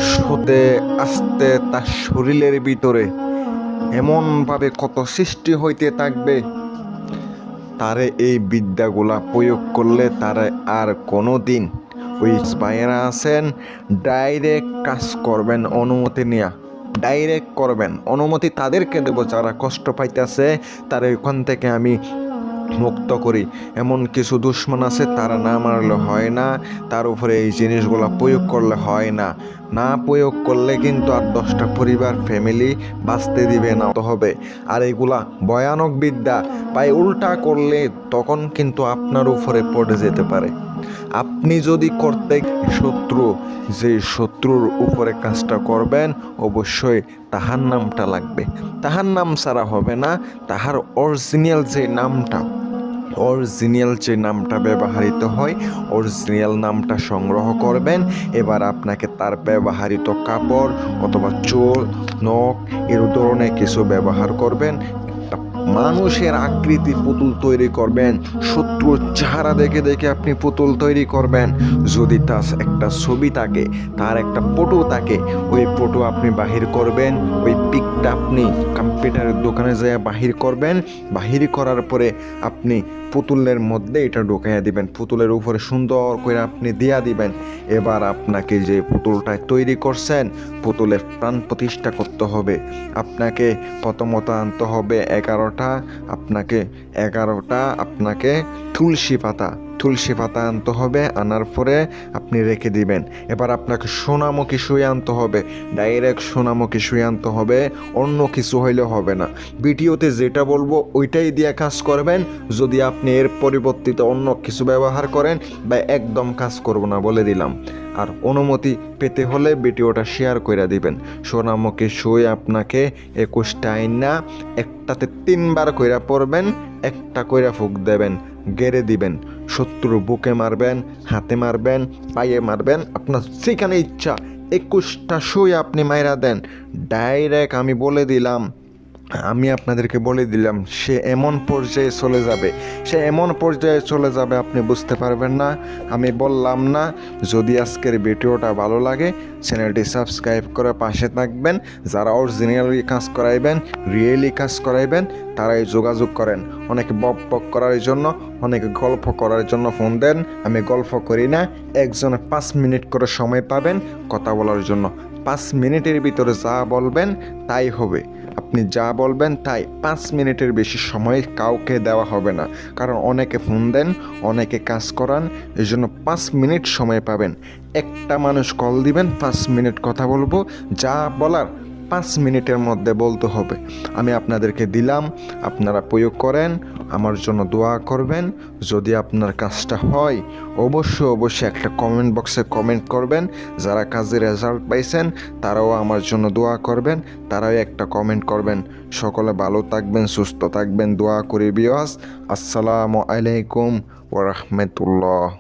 শুতে আস্তে তার শরীরের ভিতরে এমনভাবে কত সৃষ্টি হইতে থাকবে, তারে এই বিদ্যাগুলা প্রয়োগ করলে তারে আর কোনো দিন ওই বাইরা আছেন ডাইরেক্ট কাজ করবেন অনুমতি নিয়া, ডাইরেক্ট করবেন অনুমতি তাদেরকে দেব যারা কষ্ট পাইতেছে, তার ওখান থেকে আমি মুক্ত করি। এমন কিছু দুশ্মন আছে তারা না মারলে হয় না, তার উপরে এই জিনিসগুলো প্রয়োগ করলে হয় না, না প্রয়োগ করলে কিন্তু আর 10টা পরিবার ফ্যামিলি বাঁচতে দিবে না হবে। আর এগুলা ভয়ানক বিদ্যা, তাই উল্টা করলে তখন কিন্তু আপনার উপরে পড়ে যেতে পারে। আপনি যদি করতে শত্রু, যে শত্রুর উপরে কাজটা করবেন অবশ্যই তাহার নামটা লাগবে, তাহার নাম ছাড়া হবে না, তাহার অরিজিনাল যে নামটা ব্যবহৃত হয় অরিজিনাল নামটা সংগ্রহ করবেন। এবার আপনাকে তার ব্যবহৃত কাপড় অথবা চুল নখ এর ধরনের কিছু ব্যবহার করবেন, একটা মানুষের আকৃতি পুতুল তৈরি করবেন, শত্রুর চেহারা দেখে দেখে আপনি পুতুল তৈরি করবেন। যদি তার একটা ছবি থাকে, তার একটা ফটো থাকে, ওই ফটো আপনি বাহির করবেন, ওই পিকটা আপনি কম্পিউটারের দোকানে যেয়ে বাহির করবেন, বাহির করার পরে আপনি পুতুলের মধ্যে এটা ঢুকাইয়া দিবেন, পুতুলের উপরে সুন্দর করে আপনি দিয়া দিবেন। এবার আপনাকে যে পুতুলটা তৈরি করছেন পুতুলের প্রাণ প্রতিষ্ঠা করতে হবে। আপনাকে প্রথমত আনতে হবে 11টা আপনাকে তুলসী পাতা আনতে হবে, আনার পরে আপনি রেখে দিবেন। এবার আপনাকে সোনামুখী সুই আনতে হবে, ডাইরেক্ট সোনামুখী সুই আনতে হবে, অন্য কিছু হইলে হবে না। ভিডিওতে যেটা বলবো ওইটাই দিয়ে কাজ করবেন। যদি আপনি এর পরিবর্তিত অন্য কিছু ব্যবহার করেন বা একদম কাজ করব না বলে দিলাম। আর অনুমতি পেতে হলে ভিডিওটা শেয়ার করে দিবেন। সোনামুখী সুই আপনাকে 21টা আইনা একটাতে 3বার কইরা পড়বেন, একটা কইরা ফুঁক দেবেন, গেড়ে দিবেন। শত্রু বুকে মারবেন, হাতে মারবেন, পায়ে মারবেন, আপনার যেখানে ইচ্ছা 21টা সুই আপনি মাইরা দেন। ডাইরেক্ট আমি আপনাদেরকে বলে দিলাম সে এমন পর্যায়ে চলে যাবে আপনি বুঝতে পারবেন না। আমি বললাম না? যদি আজকের ভিডিওটা ভালো লাগে চ্যানেলটি সাবস্ক্রাইব করে পাশে থাকবেন। যারা অরিজিনালি কাজ করাইবেন, রিয়েলি কাজ করাইবেন তারাই যোগাযোগ করেন। অনেকে বক করার জন্য, অনেকে গল্প করার জন্য ফোন দেন, আমি গল্প করি না। একজনে 5 মিনিট করে সময় পাবেন কথা বলার জন্য। 5 মিনিটের ভিতরে যা বলবেন তাই হবে, আপনি যা বলবেন তাই। 5 মিনিটের বেশি সময় কাউকে দেওয়া হবে না, কারণ অনেকে ফোন দেন, অনেকে কাজ করান, এই জন্য 5 মিনিট সময় পাবেন। একটা মানুষ কল দিবেন, 5 মিনিট কথা বলবো, যা বলার 5 মিনিটের মধ্যে বলতে হবে। আমি আপনাদেরকে দিলাম, আপনারা প্রয়োগ করেন, আমার জন্য দোয়া করবেন। যদি আপনার কাজটা হয় অবশ্যই একটা কমেন্ট বক্সে কমেন্ট করবেন। যারা কাজে রেজাল্ট পাইছেন তারাও আমার জন্য দোয়া করবেন, তারাও একটা কমেন্ট করবেন। সকলে ভালো থাকবেন, সুস্থ থাকবেন, দোয়া করি বিয়াস। আসসালামু আলাইকুম ওয়া রাহমাতুল্লাহ।